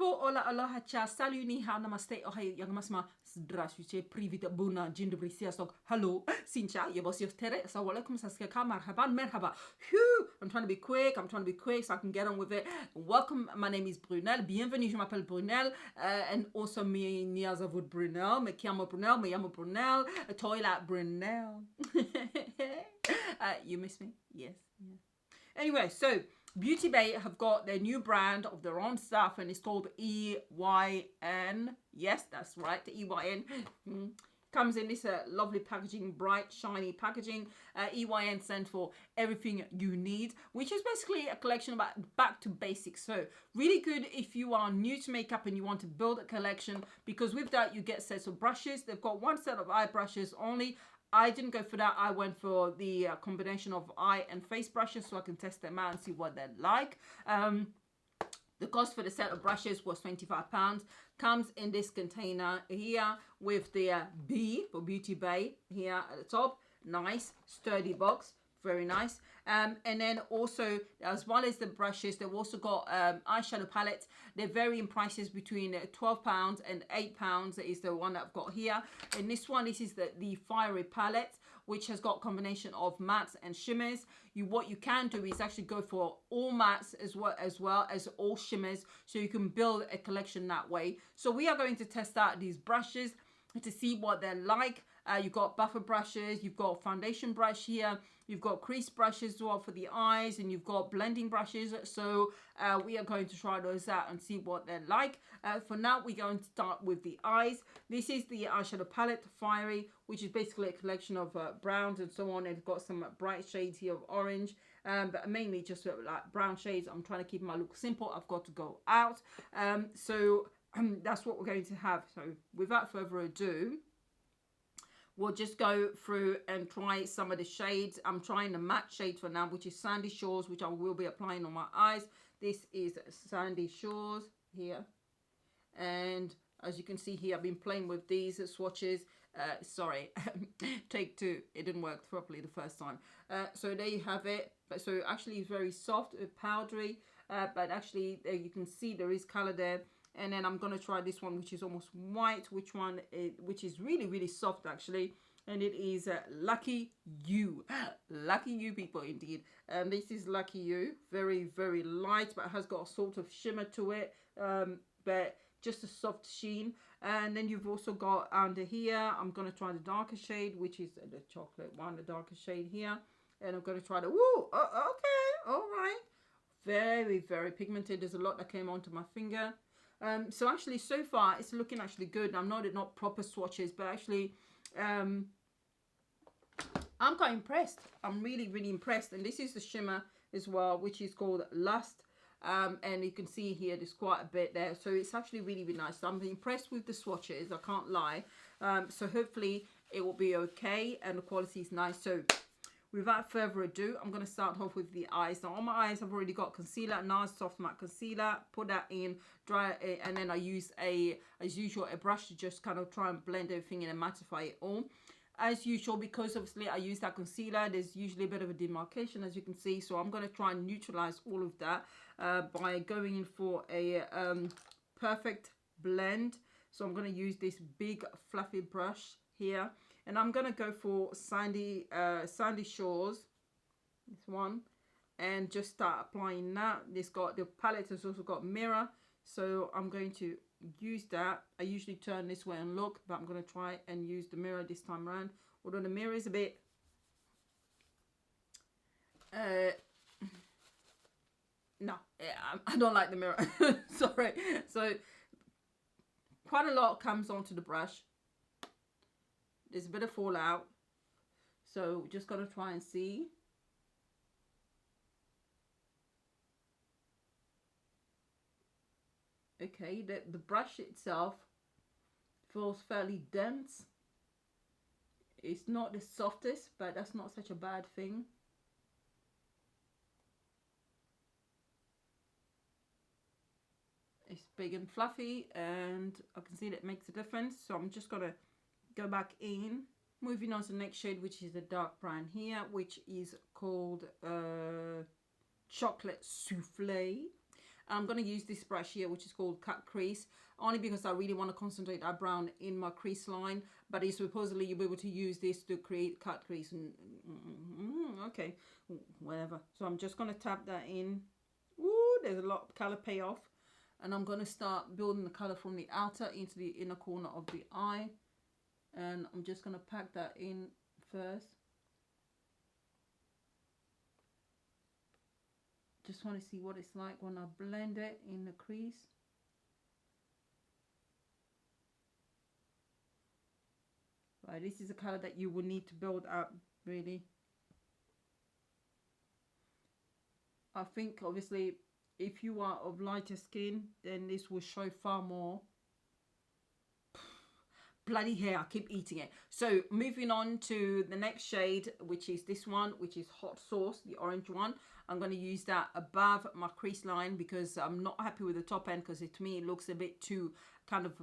Bonjour, hola, aloha, cha, salut, ni hao, namaste, ohayo, yamasma, здравствуйте, привет, буна, dzień dobry, sziastok, hello, sincha, yebosif tere, assalamualaikum, saskaka, marhaban, merhaba. Phew, I'm trying to be quick so I can get on with it. Welcome, my name is Brunel, bienvenue, je m'appelle Brunel, and also me niazavud Brunel, me chiamo Brunel, me llamo Brunel, toilet Brunel. You miss me? Yes, yeah. Anyway, so Beauty Bay have got their new brand of their own stuff, and it's called EYN. Yes, that's right, the EYN. Comes in this lovely packaging, bright, shiny packaging. EYN stands for everything you need, which is basically a collection about back to basics. So really good if you are new to makeup and you want to build a collection, because with that you get sets of brushes. They've got one set of eye brushes only. I didn't go for that. I went for the combination of eye and face brushes so I can test them out and see what they're like. The cost for the set of brushes was £25. Comes in this container here with the B for Beauty Bay here at the top. Nice, sturdy box. Very nice. And then also, as well as the brushes, they've also got eyeshadow palettes. They're varying prices between £12 and £8 is the one that I've got here. And this one, this is the Fiery palette, which has got a combination of mattes and shimmers. What you can do is actually go for all mattes as well as all shimmers, so you can build a collection that way. So we are going to test out these brushes to see what they're like. You've got buffer brushes, you've got foundation brush here, you've got crease brushes as well for the eyes, and you've got blending brushes. So we are going to try those out and see what they're like. For now, we're going to start with the eyes. This is the eyeshadow palette, Fiery, which is basically a collection of browns and so on. It's got some bright shades here of orange, but mainly just like brown shades. I'm trying to keep my look simple. I've got to go out. So that's what we're going to have. So without further ado, we'll just go through and try some of the shades. I'm trying the matte shade for now, which is Sandy Shores, which I will be applying on my eyes. This is Sandy Shores here. And as you can see here, I've been playing with these swatches. Sorry, take two. It didn't work properly the first time. So there you have it. But so actually it's very soft, powdery. But actually you can see there is color there. And then I'm going to try this one, which is almost white, which is really, really soft, actually. And it is Lucky You. Lucky You, people, indeed. And this is Lucky You. Very, very light, but has got a sort of shimmer to it. But just a soft sheen. And then you've also got under here, I'm going to try the darker shade, which is the chocolate one, the darker shade here. And I'm going to try the, okay, all right. Very, very pigmented. There's a lot that came onto my finger. So actually, so far, it's looking actually good. I'm not proper swatches, but actually, I'm quite impressed. I'm really, really impressed. And this is the shimmer as well, which is called Lust. And you can see here, there's quite a bit there. So it's actually really, really nice. So I'm impressed with the swatches. I can't lie. So hopefully, it will be okay. And the quality is nice. So without further ado, I'm going to start off with the eyes. Now on my eyes, I've already got concealer, NARS Soft Matte Concealer. Put that in, dry it, and then I use as usual, a brush to just kind of try and blend everything in and mattify it all. As usual, because obviously I use that concealer, there's usually a bit of a demarcation, as you can see. So I'm going to try and neutralize all of that by going in for a perfect blend. So I'm going to use this big fluffy brush here. And I'm going to go for Sandy Shores, this one, and just start applying that. The palette has also got mirror, so I'm going to use that. I usually turn this way and look, but I'm going to try and use the mirror this time around. Although the mirror is a bit, no, I don't like the mirror. Sorry. So quite a lot comes onto the brush. There's a bit of fallout, so just got to try and see. Okay, the brush itself feels fairly dense. It's not the softest, but that's not such a bad thing. It's big and fluffy, and I can see that makes a difference. So I'm just going to go back in. Moving on to the next shade, which is the dark brown here, which is called Chocolate Souffle. And I'm going to use this brush here, which is called Cut Crease, only because I really want to concentrate that brown in my crease line. But it's supposedly you'll be able to use this to create cut crease. Okay, whatever. So I'm just going to tap that in. Ooh, there's a lot of color payoff. And I'm going to start building the color from the outer into the inner corner of the eye. And I'm just going to pack that in first. Just want to see what it's like when I blend it in the crease. Right, this is a color that you will need to build up, really. I think obviously if you are of lighter skin, then this will show far more. Bloody hell, I keep eating it. So moving on to the next shade, which is this one, which is Hot Sauce, the orange one. I'm going to use that above my crease line because I'm not happy with the top end, because to me it looks a bit too kind of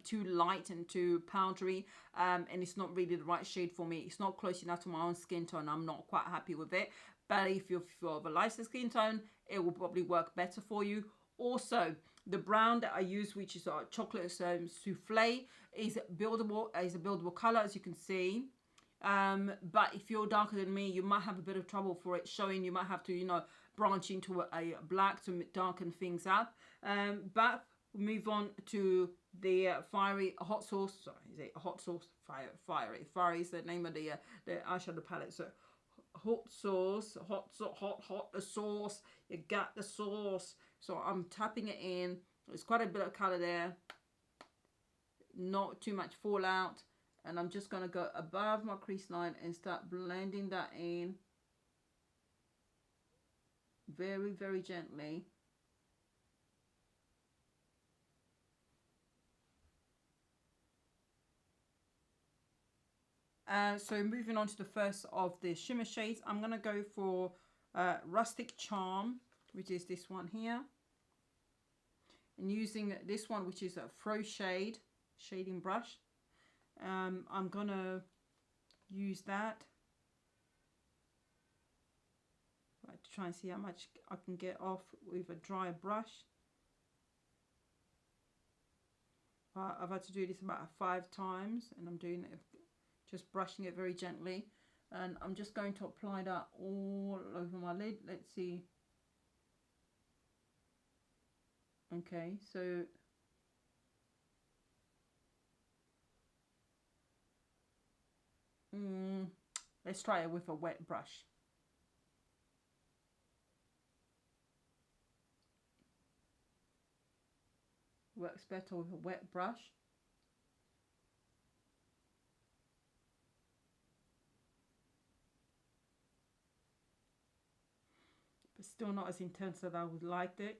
too light and too powdery, and it's not really the right shade for me. It's not close enough to my own skin tone. I'm not quite happy with it. But if you're of a lighter skin tone, it will probably work better for you. Also, the brown that I use, which is a chocolate souffle, is a buildable color, as you can see. But if you're darker than me, you might have a bit of trouble for it showing. You might have to, you know, branch into a black to darken things up. But move on to the fiery Hot Sauce. Sorry, is it Hot Sauce? Fiery is the name of the eyeshadow palette. So Hot Sauce, hot sauce. You got the sauce. So I'm tapping it in. There's quite a bit of color there. Not too much fallout. And I'm just going to go above my crease line and start blending that in. Very, very gently. So moving on to the first of the shimmer shades, I'm going to go for Rustic Charm, which is this one here. And using this one, which is a faux shading brush. I'm going to use that. Right, to try and see how much I can get off with a dry brush. I've had to do this about 5 times, and I'm doing it, just brushing it very gently. And I'm just going to apply that all over my lid. Let's see. Okay, so let's try it with a wet brush. Works better with a wet brush. But still not as intense as I would like it.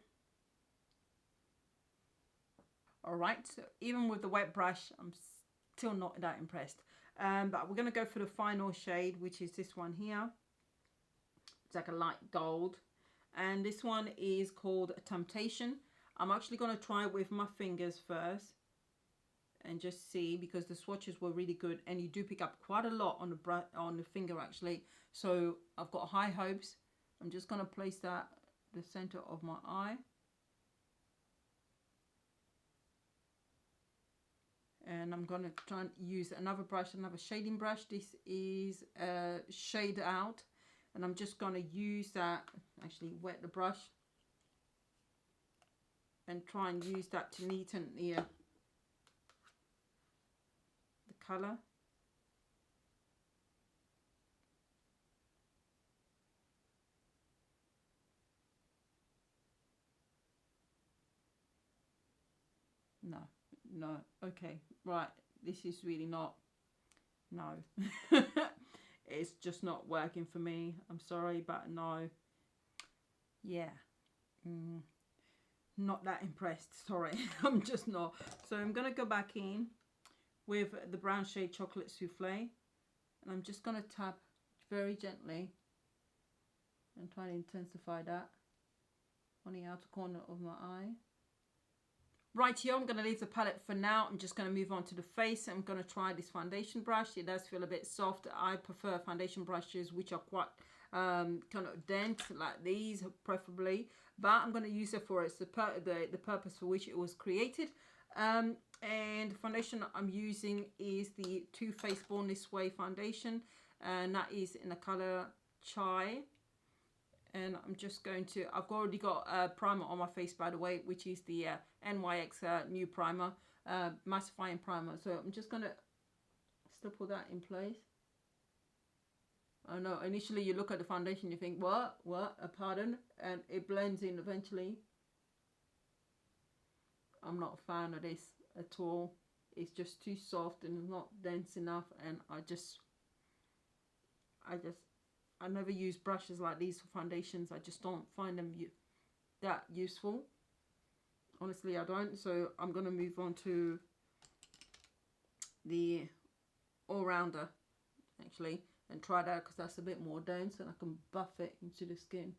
Alright, so even with the wet brush, I'm still not that impressed. But we're going to go for the final shade, which is this one here. It's like a light gold. And this one is called Temptation. I'm actually going to try it with my fingers first. And just see, because the swatches were really good. And you do pick up quite a lot on the finger actually. So I've got high hopes. I'm just going to place that the center of my eye. And I'm going to try and use another brush, another shading brush. This is Shade Out. And I'm just going to use that, actually wet the brush. And try and use that to neaten the colour. No, okay, right, this is really not, no. It's just not working for me. I'm sorry, but no. Yeah. Not that impressed, sorry. I'm just not. So I'm going to go back in with the brown shade Chocolate Souffle. And I'm just going to tap very gently and try to intensify that on the outer corner of my eye. Right here, I'm going to leave the palette for now. I'm just going to move on to the face. I'm going to try this foundation brush. It does feel a bit soft. I prefer foundation brushes which are quite kind of dense like these preferably, but I'm going to use it for the purpose for which it was created. And the foundation I'm using is the Too Faced Born This Way foundation, and that is in the color Chai. And I'm just going to, I've already got a primer on my face, by the way, which is the NYX new primer, mattifying primer. So I'm just going to still put that in place. I know initially you look at the foundation, you think, what, pardon, and it blends in eventually. I'm not a fan of this at all. It's just too soft and not dense enough, and I never use brushes like these for foundations. I just don't find them that useful. Honestly, I don't. So I'm going to move on to the all-rounder, actually, and try that because that's a bit more dense and I can buff it into the skin.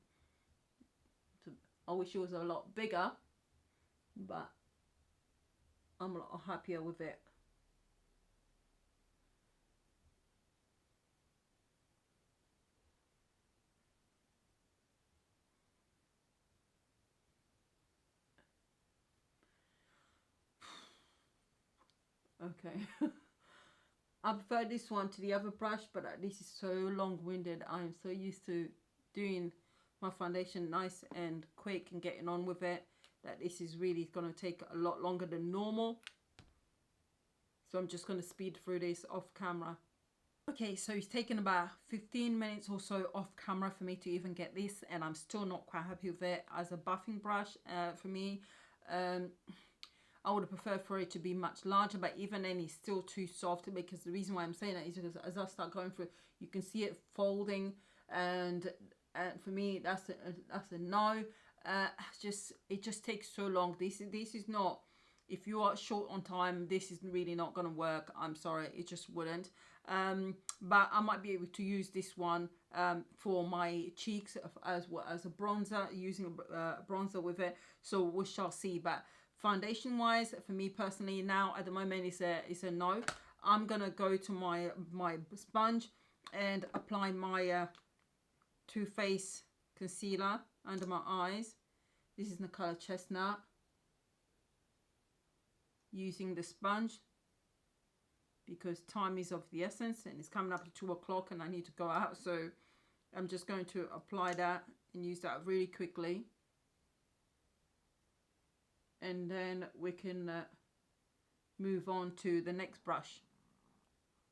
I wish it was a lot bigger, but I'm a lot happier with it. Okay. I prefer this one to the other brush, but this is so long-winded. I am so used to doing my foundation nice and quick and getting on with it that this is really going to take a lot longer than normal. So I'm just going to speed through this off camera. Okay, so it's taken about 15 minutes or so off camera for me to even get this, and I'm still not quite happy with it as a buffing brush for me. I would have preferred for it to be much larger, but even then it's still too soft, because the reason why I'm saying that is because as I start going through, you can see it folding, and for me that's a no. It just takes so long. This is not, if you are short on time, this is really not going to work. I'm sorry, it just wouldn't. But I might be able to use this one for my cheeks as well as a bronzer, using a bronzer with it, so we shall see. But foundation wise, for me personally now at the moment is a no. I'm gonna go to my sponge and apply my Too Faced concealer under my eyes. This is in the color Chestnut, using the sponge because time is of the essence and it's coming up to 2 o'clock and I need to go out, so I'm just going to apply that and use that really quickly, and then we can move on to the next brush.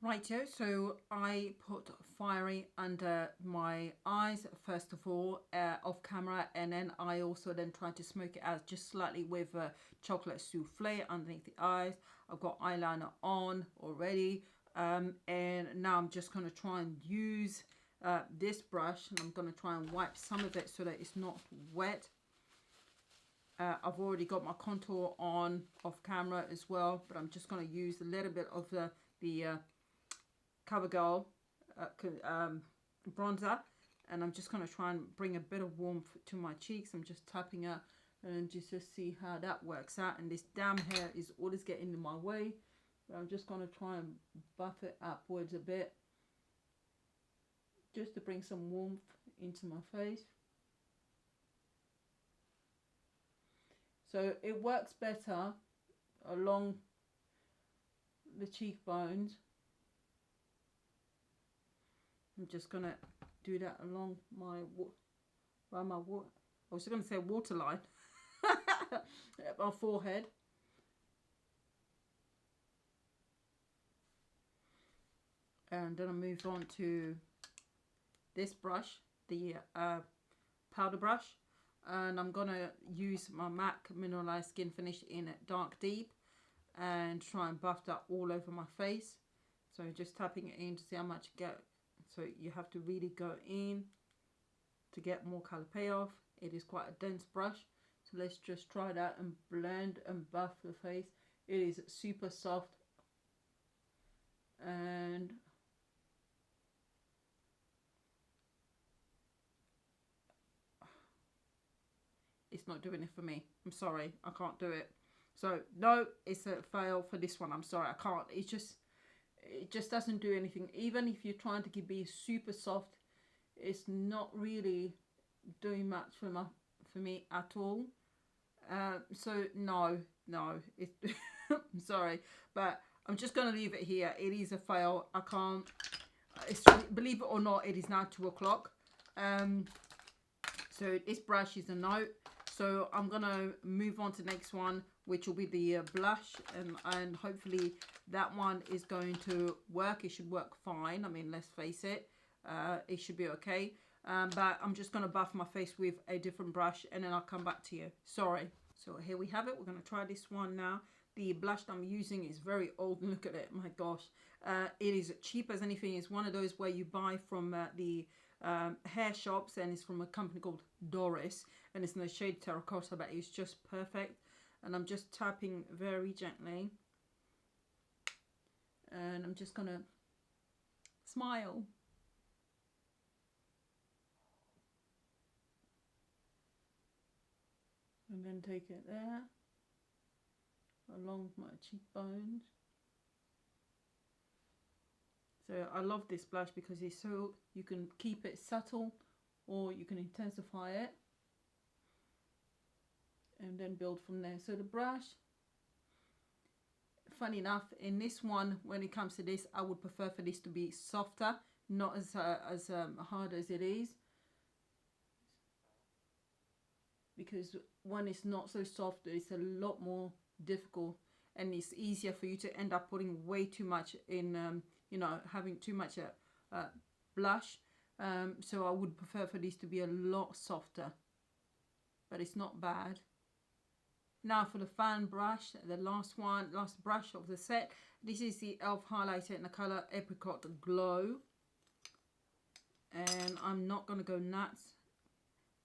Righto, so I put Fiery under my eyes first of all off camera, and then I also then tried to smoke it out just slightly with chocolate souffle underneath the eyes. I've got eyeliner on already, and now I'm just going to try and use this brush, and I'm going to try and wipe some of it so that it's not wet. I've already got my contour on off camera as well, but I'm just going to use a little bit of the CoverGirl bronzer, and I'm just going to try and bring a bit of warmth to my cheeks. I'm just tapping it and just see how that works out, and this damn hair is always getting in my way, but I'm just going to try and buff it upwards a bit just to bring some warmth into my face. So it works better along the cheekbones. I'm just gonna do that along my I was just gonna say waterline, my forehead. And then I move on to this brush, the powder brush, and I'm gonna use my MAC Mineralized Skin Finish in Dark Deep and try and buff that all over my face. So just tapping it in to see how much you get. So you have to really go in to get more color payoff. It is quite a dense brush, so let's just try that and blend and buff the face. It is super soft, and it's not doing it for me. I'm sorry, I can't do it. So no, it's a fail for this one. I'm sorry, I can't. It just doesn't do anything. Even if you're trying to be super soft, it's not really doing much for me at all. So no, it I'm sorry, but I'm just gonna leave it here. It is a fail. I can't. It's, believe it or not, it is now 2 o'clock. So this brush is a no. So I'm gonna move on to the next one, which will be the blush, and hopefully that one is going to work. It should work fine. I mean, let's face it, it should be okay. But I'm just gonna buff my face with a different brush, and then I'll come back to you. Sorry. So here we have it. We're gonna try this one now. The blush that I'm using is very old. Look at it. My gosh. It is cheap as anything. It's one of those where you buy from the hair shops, and it's from a company called Doris, and it's in the shade terracotta, but it's just perfect. And I'm just tapping very gently, and I'm just gonna smile. And then take it there along my cheekbones. So I love this blush because it's so, you can keep it subtle or you can intensify it and then build from there. So the brush, funny enough, in this one, when it comes to this, I would prefer for this to be softer, not as hard as it is, because when it's not so soft, it's a lot more difficult, and it's easier for you to end up putting way too much in, you know, having too much blush. So I would prefer for this to be a lot softer, but it's not bad. Now for the fan brush, the last brush of the set. This is the e.l.f. highlighter in the color Apricot Glow, and I'm not gonna go nuts,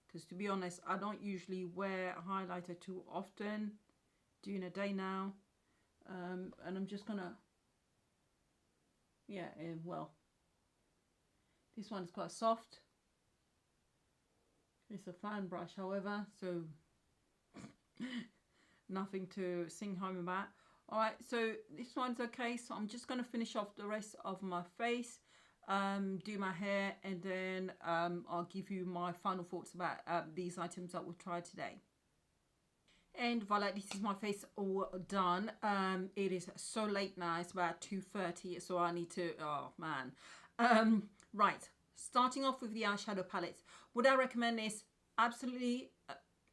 because to be honest, I don't usually wear a highlighter too often during a day now. And I'm just gonna, yeah, well, this one's quite soft. It's a fan brush, however, so nothing to sing home about. All right, so this one's okay. So I'm just gonna finish off the rest of my face, do my hair, and then I'll give you my final thoughts about these items that we'll try today. And voila, this is my face all done. It is so late now, it's about 2:30, so I need to, oh man. Right, starting off with the eyeshadow palette. Would I recommend this? Absolutely,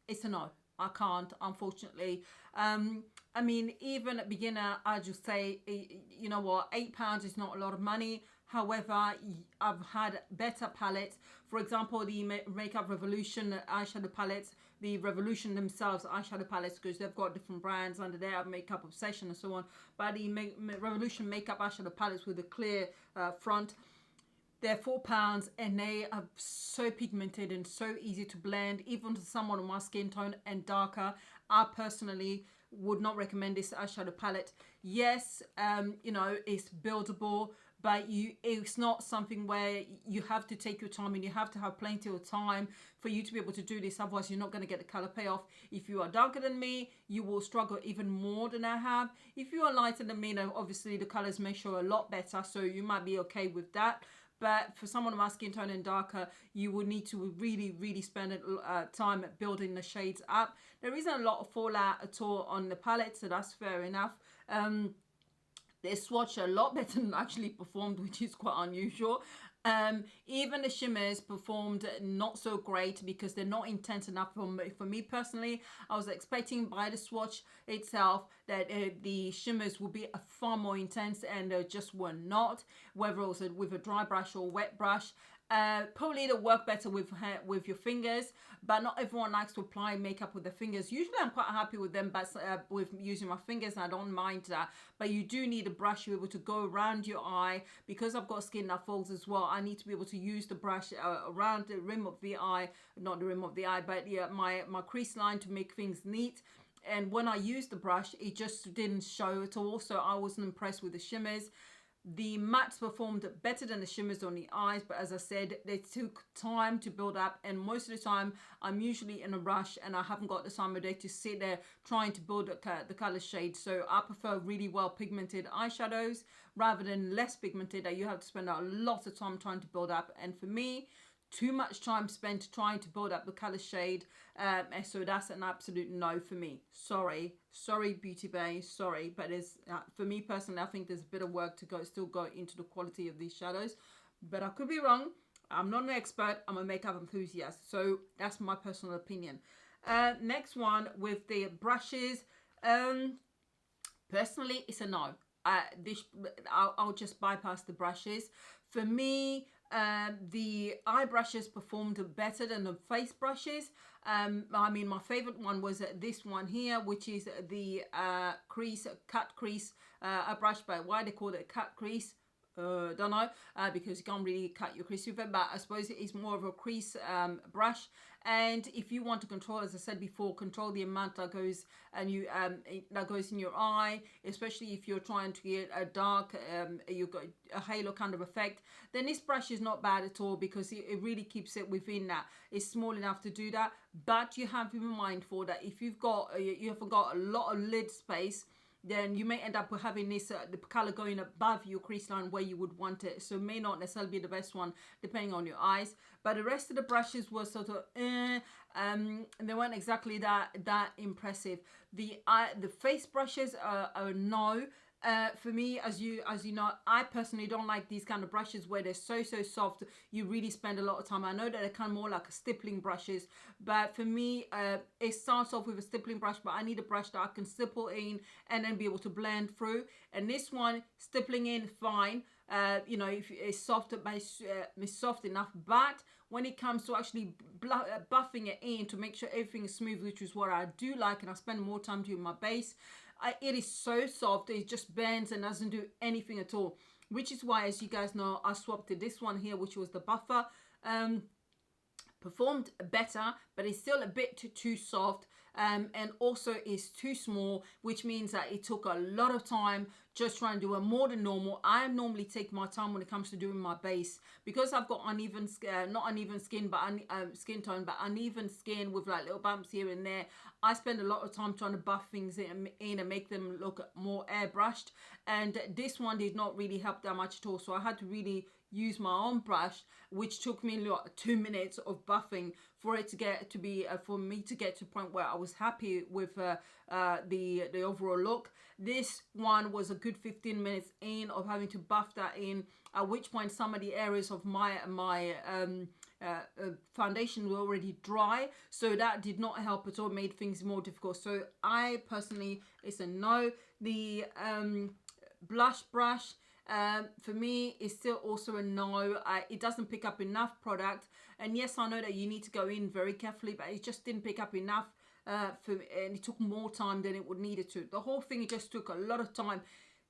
it's a no. I can't, unfortunately. I mean, even a beginner, I just say, you know what, £8 is not a lot of money. However, I've had better palettes. For example, the Makeup Revolution eyeshadow palettes, the Revolution themselves eyeshadow palettes, because they've got different brands under there, Makeup Obsession and so on. But the Revolution makeup eyeshadow palettes with a clear front, they're £4, and they are so pigmented and so easy to blend, even to someone on my skin tone and darker. I personally would not recommend this eyeshadow palette. Yes, you know, it's buildable, but it's not something where you have to take your time, and you have to have plenty of time for you to be able to do this. Otherwise, you're not going to get the color payoff. If you are darker than me, you will struggle even more than I have. If you are lighter than me, then obviously the colors may show a lot better, so you might be okay with that. But for someone of my skin tone and darker, you will need to really spend time building the shades up. There isn't a lot of fallout at all on the palette, so that's fair enough. They swatch a lot better than actually performed, which is quite unusual. Even the shimmers performed not so great because they're not intense enough for me personally. I was expecting by the swatch itself that the shimmers would be far more intense, and they just were not, whether it was with a dry brush or wet brush. Probably it'll work better with your fingers, but not everyone likes to apply makeup with their fingers. Usually I'm quite happy with them, but with using my fingers, I don't mind that. But you do need a brush to be able to go around your eye. Because I've got skin that folds as well, I need to be able to use the brush around the rim of the eye, not the rim of the eye, but yeah, my crease line, to make things neat. And when I used the brush, it just didn't show at all, so I wasn't impressed with the shimmers. The mattes performed better than the shimmers on the eyes, but as I said, they took time to build up, and most of the time I'm usually in a rush and I haven't got the time of day to sit there trying to build the color shade. So I prefer really well pigmented eyeshadows rather than less pigmented that you have to spend a lot of time trying to build up. And for me too much time spent trying to build up the color shade, and so that's an absolute no for me. Sorry Beauty Bay, sorry, but it's for me personally, I think there's a bit of work to still go into the quality of these shadows, but I could be wrong. I'm not an expert, I'm a makeup enthusiast, so that's my personal opinion. Next one with the brushes, personally it's a no. I'll just bypass the brushes. For me, the eye brushes performed better than the face brushes. I mean, my favorite one was this one here, which is the cut crease brush. But why they call it cut crease, don't know, because you can't really cut your crease with it, but I suppose it is more of a crease brush. And if you want to control, as I said before, control the amount that goes that goes in your eye, especially if you're trying to get a dark, you've got a halo kind of effect, then this brush is not bad at all, because it really keeps it within that. It's small enough to do that, but you have to be mindful that if you've got you haven't got a lot of lid space, then you may end up with having this the color going above your crease line where you would want it, so may not necessarily be the best one depending on your eyes. But the rest of the brushes were sort of and they weren't exactly that impressive. The face brushes are no. For me, as you know, I personally don't like these kind of brushes where they're so soft. You really spend a lot of time. I know that they're kind of more like a stippling brushes, but for me, it starts off with a stippling brush, but I need a brush that I can stipple in and then be able to blend through. And this one, stippling in, fine. You know, if it's soft, it's soft enough, but when it comes to actually buffing it in to make sure everything is smooth, which is what I do like, and I spend more time doing my base, it is so soft, it just bends and doesn't do anything at all, which is why, as you guys know, I swapped to this one here, which was the buffer. Performed better, but it's still a bit too soft, and also is too small, which means that it took a lot of time just trying to do it more than normal. I normally take my time when it comes to doing my base, because I've got uneven not uneven skin, but skin tone, but uneven skin with like little bumps here and there. I spend a lot of time trying to buff things in and make them look more airbrushed, and this one did not really help that much at all, so I had to really use my own brush, which took me like 2 minutes of buffing for it to get to be for me to get to a point where I was happy with the overall look. This one was a good 15 minutes in of having to buff that in, at which point some of the areas of my foundation were already dry, so that did not help at all, made things more difficult. So I personally, it's a no. The blush brush, for me, it's still also a no. It doesn't pick up enough product, and yes, I know that you need to go in very carefully, but it just didn't pick up enough for me, and it took more time than it would needed to. The whole thing just took a lot of time.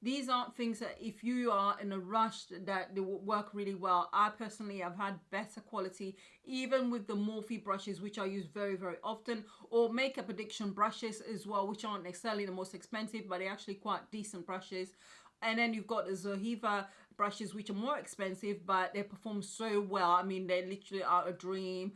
These aren't things that if you are in a rush that they will work really well. I personally have had better quality, even with the Morphe brushes, which I use very often, or makeup addiction brushes as well, which aren't necessarily the most expensive, but they're actually quite decent brushes. And then you've got the Zoeva brushes, which are more expensive, but they perform so well. I mean, they literally are a dream.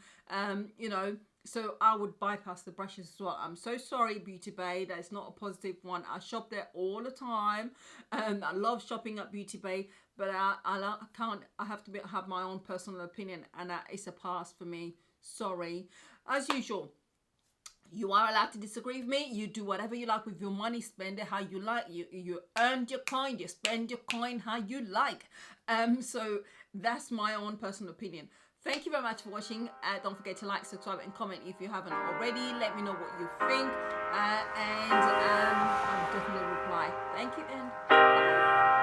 You know, so I would bypass the brushes as well. I'm so sorry, Beauty Bay, that it's not a positive one. I shop there all the time. I love shopping at Beauty Bay, but I can't. I have to have my own personal opinion, and it's a pass for me. Sorry. As usual, you are allowed to disagree with me. You do whatever you like with your money. Spend it how you like. You earned your coin. You spend your coin how you like. So that's my own personal opinion. Thank you very much for watching. Don't forget to like, subscribe, and comment if you haven't already. Let me know what you think, and I'll definitely reply. Thank you, and bye.